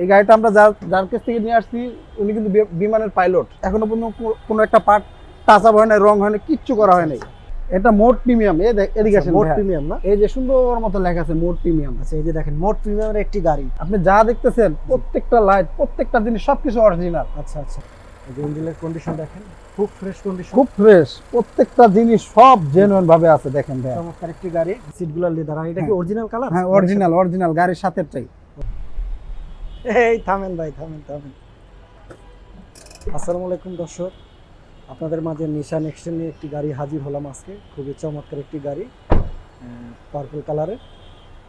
এই গাড়িটা আমরা যার কাছ থেকে নিয়ে আসছি উনি কিন্তু বিমানের পাইলট। এখনো পর্যন্ত কোনো একটা পার্ট টাচ আপ হয় না, রং হয় না, কিচ্ছু করা হয় নাই। এটা মোড প্রিমিয়াম। এদিকে আসেন, মোড প্রিমিয়াম না? এই যে সুন্দর মতো লেখা আছে মোড প্রিমিয়াম। আচ্ছা, এই যে দেখেন মোড প্রিমিয়ামের একটি গাড়ি। আপনি যা দেখতেছেন প্রত্যেকটা লাইট, প্রত্যেকটা জিনিস সবকিছু অরিজিনাল। আচ্ছা আচ্ছা, এই যে ইঞ্জিনের কন্ডিশন দেখেন, খুব ফ্রেশ কন্ডিশন, খুব ফ্রেশ, প্রত্যেকটা জিনিস সব জেনুইন ভাবে আছে। দেখেন ভাই, চমৎকার একটি গাড়ি। সিটগুলো লেদার। আর এটা কি অরিজিনাল কালার? হ্যাঁ অরিজিনাল গাড়ির সাথেটাই। এই থামেন ভাই, থামেন। আসসালামু আলাইকুম দর্শক, আপনাদের মাঝে নিশান এক্সটেল নিয়ে একটি গাড়ি হাজির হলাম আজকে। খুবই চমৎকার একটি গাড়ি, পার্পল কালারের।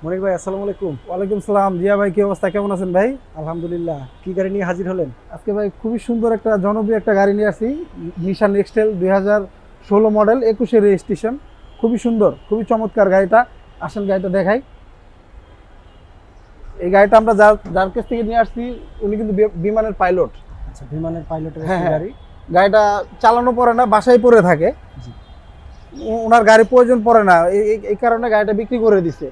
মনির ভাই আসসালামু আলাইকুম। ওয়ালাইকুম সালাম। জিয়া ভাই, কি অবস্থা, কেমন আছেন ভাই? আলহামদুলিল্লাহ। কি গাড়ি নিয়ে হাজির হলেন আজকে ভাই? খুবই সুন্দর একটা জনপ্রিয় একটা গাড়ি নিয়ে আসি, নিশান এক্সটেল 2016 মডেল, 21 রেজিস্ট্রেশন। খুবই সুন্দর, খুবই চমৎকার গাড়িটা। আসেন গাড়িটা দেখাই। এই গাড়িটা আমরা যার কাছ থেকে নিয়ে আসছি উনি কিন্তু বিমানের পাইলট। আচ্ছা, বিমানের পাইলটের হ্যাঁ, গাড়ি। গাড়িটা চালানো পড়ে না, বাসায় পড়ে থাকে। ওনার গাড়ি প্রয়োজন পড়ে না, এই কারণে গাড়িটা বিক্রি করে দিছে।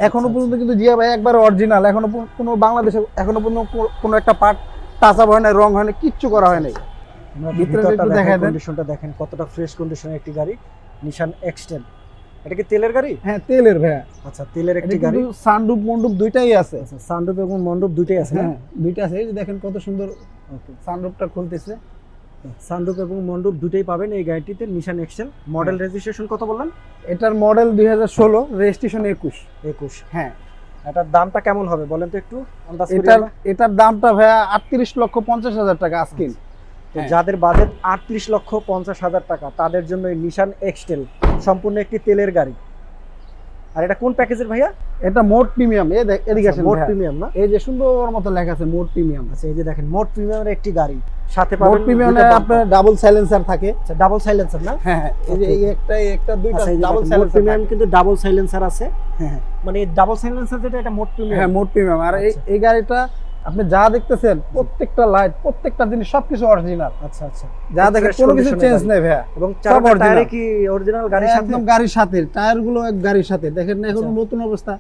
এখনো পর্যন্ত কিন্তু জিয়া ভাই একবার অরিজিনাল। এখনো কোনো বাংলাদেশে এখনো পর্যন্ত কোনো একটা পার্ট টাচ আপ হয় না, রং হয় না, কিচ্ছু করা হয় নাই। কন্ডিশনটা দেখেন, কতটা ফ্রেশ কন্ডিশনের একটি গাড়ি, নিশান এক্সটেল। এটা কি তেলের গাড়ি? হ্যাঁ, তেলের ভাইয়া। আচ্ছা, তেলের একটি গাড়ি। সানরুফ মন্ডপ দুইটাই আছে। আচ্ছা, সানরুফ এবং মন্ডপ দুইটাই আছে। হ্যাঁ, দুইটা আছে। এই যে দেখেন কত সুন্দর সানরুফটা খুলতেছে। সানরুফ এবং মন্ডপ দুটোই পাবেন এই গাড়িটিতে। নিশান এক্সটেল। মডেল রেজিস্ট্রেশন কত বললেন? এটার মডেল 2016, রেজিস্ট্রেশন 21। হ্যাঁ, এটার দামটা কেমন হবে বলেন তো একটু আন্দাজ করি। এটার দামটা ভাইয়া 38,50,000 টাকা আজকিন। যাদের বাজেট 38,50,000 টাকা তাদের জন্য এই নিশান এক্সটেল সম্পূর্ণ একটি তেলের গাড়ি। আর এটা কোন প্যাকেজের ভাইয়া? এটা মোড প্রিমিয়াম। এদিকে আসেন, মোড প্রিমিয়াম না? এই যে সুন্দর মতো লেখা আছে মোড প্রিমিয়াম। আচ্ছা, এই যে দেখেন মোড প্রিমিয়ামের একটি গাড়ি। সাথে পাবেন মোড প্রিমিয়ামে আপনার ডাবল সাইলেন্সার থাকে। আচ্ছা, ডাবল সাইলেন্সার না? হ্যাঁ, এই যে একটা দুইটা ডাবল সাইলেন্সার। মোড প্রিমিয়াম কিন্তু ডাবল সাইলেন্সার আছে। হ্যাঁ, মানে ডাবল সাইলেন্সার যেটা, এটা মোড প্রিমিয়াম। হ্যাঁ, মোড প্রিমিয়াম। আর এই গাড়িটা আপনি যা দেখতেছেন প্রত্যেকটা লাইট, প্রত্যেকটা জিনিস সবকিছু অরিজিনাল। আচ্ছা আচ্ছা, যা দেখেন কোনো কিছু চেঞ্জ নেই ভাইয়া। এবং চারটা টায়ারে কি অরিজিনাল গাড়ির সাথে? একদম গাড়ির সাথে, টায়ার গুলো এক গাড়ির সাথে। দেখেন এখন নতুন অবস্থা।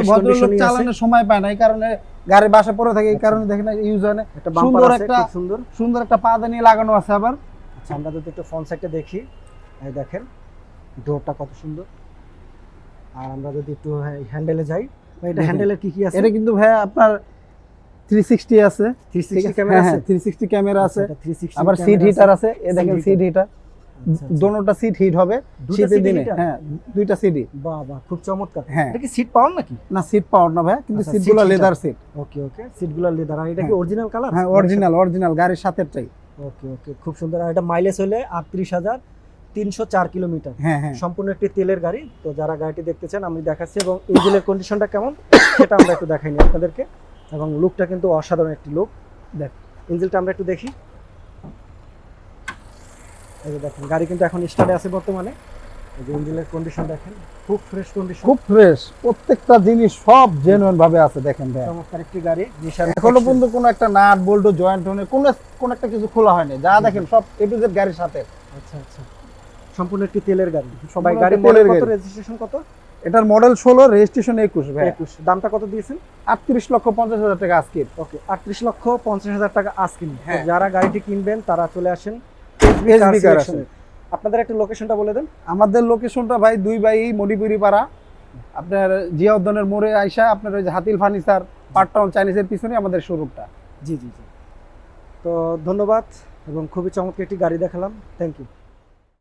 ভদ্রলোক চালানোর সময় পায় না, এই কারণে গাড়ি বাসা পড়ে থাকে, এই কারণে দেখেন ইউজ হয় না। সুন্দর একটা পাদানি লাগানো আছে আবার। আচ্ছা, আমরা যদি একটু ফ্রন্ট সাইডটা দেখি, এই দেখেন ডোরটা কত সুন্দর। আর আমরা যদি একটু হ্যান্ডেলে যাই, এটা হ্যান্ডেলের কি আছে? এটা কিন্তু ভাইয়া আপনার 360 আছে, 360 ক্যামেরা আছে। 360 ক্যামেরা আছে, 360 আবার সিট হিটার আছে। এই দেখেন সিট হিটার, দোনোটা সিট হিট হবে শীতের দিনে। হ্যাঁ, দুইটা সিটই। বাহ বাহ, খুব চমৎকার। হ্যাঁ, এটা কি সিট পাওয়ার নাকি? না, সিট পাওয়ার না ভাই, কিন্তু সিটগুলো লেদার সিট। ওকে, সিটগুলো লেদার। আর এটা কি অরিজিনাল কালার? হ্যাঁ, অরিজিনাল গাড়ির সাথেটাই। ওকে, খুব সুন্দর। আর এটা মাইলেজ হলে 38,304 কিলোমিটার। হ্যাঁ, সম্পূর্ণ একটি তেলের গাড়ি। তো যারা গাড়িটি দেখতে চান আমি দেখাচ্ছি, এবং ইঞ্জিনের কন্ডিশনটা কেমন সেটা আমরা একটু দেখাইনি আপনাদেরকে। এবং লুকটা কিন্তু অসাধারণ একটি লুক। দেখ, ইঞ্জিনটা আমরা একটু দেখি। এই যে দেখেন, গাড়ি কিন্তু এখন স্টার্টে আছে বর্তমানে। এই যে ইঞ্জিনের কন্ডিশন দেখেন, খুব ফ্রেশ কন্ডিশন, খুব ফ্রেশ, প্রত্যেকটা জিনিস সব জেনুইন ভাবে আছে। দেখেন ভাই, চমৎকার একটি গাড়ি। এখনো পর্যন্ত কোনো একটা নাট বোল্ট জয়েন্ট হনে কোন একটা কিছু খোলা হয়নি। যা দেখেন সব এ টু জেড গাড়ির সাথে। আচ্ছা আচ্ছা, সম্পূর্ণ একটি তেলের গাড়ি। সবাই গাড়ি মডেল কত, রেজিস্ট্রেশন কত? এটার মডেল 16, রেজিস্ট্রেশন 21 ভাই। 21। দামটা কত দিয়েছেন? 38,50,000 টাকা আজকে। ওকে, 38,50,000 টাকা আজকে। হ্যাঁ, যারা গাড়িটি কিনবেন তারা চলে আসেন এসবি কার আসেন। আপনাদের একটা লোকেশনটা বলে দেন। আমাদের লোকেশনটা ভাই 2 বাই মণিপুরি পাড়া, আপনার জিয়া উদ্যানের মোড়ে আইসা আপনার ওই যে হাতিল ফার্নিচার পার্ট টাউন চাইনিজের পিছনে আমাদের শোরুমটা। জি। তো ধন্যবাদ, এবং খুবই চমৎকার একটি গাড়ি দেখালাম। Thank you.